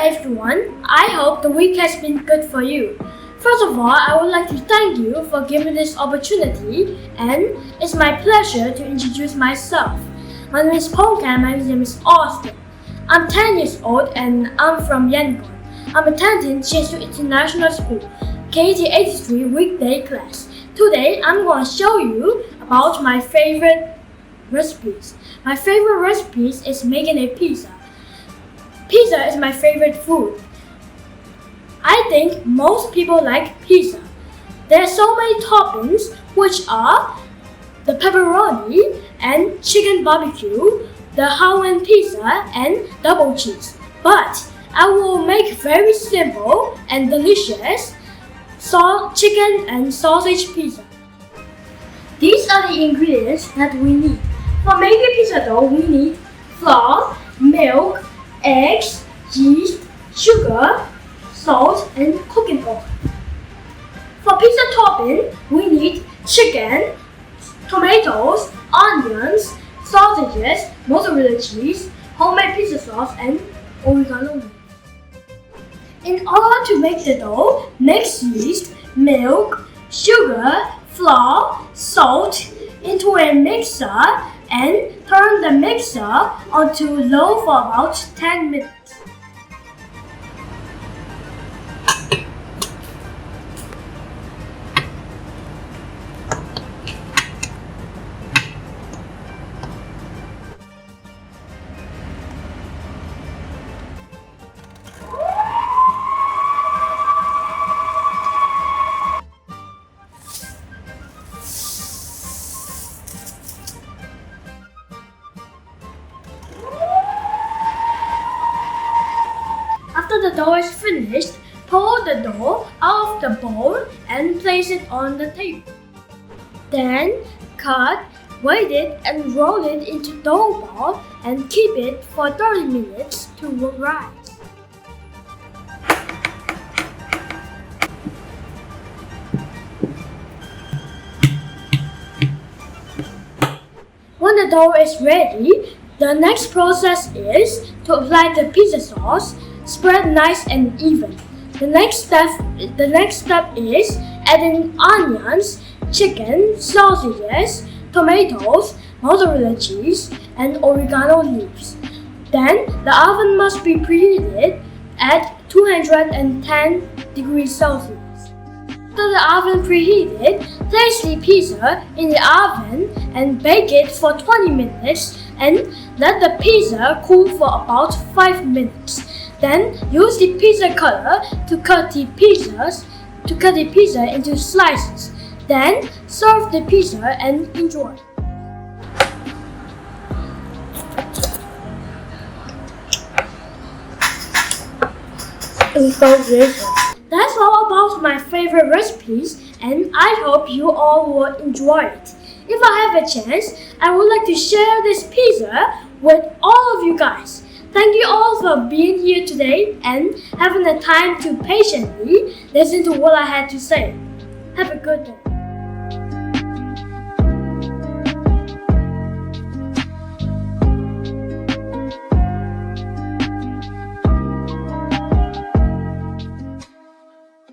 everyone, I hope the week has been good for you. First of all, I would like to thank you for giving this opportunity, and it's my pleasure to introduce myself. My name is Bhone Khant, my name is Austin. I'm 10 years old and I'm from Yangon. I'm attending Jeju International School, KET 83 weekday class. Today, I'm going to show you about my favorite recipes. My favorite recipes is making a pizza. Pizza is my favorite food. I think most people like pizza. There are so many toppings, which are the pepperoni and chicken barbecue, the Hawaiian pizza and double cheese. But I will make very simple and delicious chicken and sausage pizza. These are the ingredients that we need. For making pizza dough, we need flour, milk, eggs, yeast, sugar, salt, and cooking oil. For pizza topping, we need chicken, tomatoes, onions, sausages, mozzarella cheese, homemade pizza sauce, and oregano leaves. In order to make the dough, mix yeast, milk, sugar, flour, salt into a mixer and turn the mixer onto low for about 10 minutes. After the dough is finished, pull the dough out of the bowl and place it on the table. Then cut, weight it, and roll it into dough ball and keep it for 30 minutes to rise. When the dough is ready, the next process is to apply the pizza sauce. Spread nice and even. The next step is adding onions, chicken, sausages, tomatoes, mozzarella cheese, and oregano leaves. Then the oven must be preheated at 210 degrees Celsius. After the oven preheated, place the pizza in the oven and bake it for 20 minutes and let the pizza cool for about 5 minutes. Then use the pizza cutter to cut the pizza into slices. Then serve the pizza and enjoy. It's so delicious. That's all about my favorite recipes, and I hope you all will enjoy it. If I have a chance, I would like to share this pizza with all of you guys. Thank you all for being here today and having the time to patiently listen to what I had to say. Have a good day.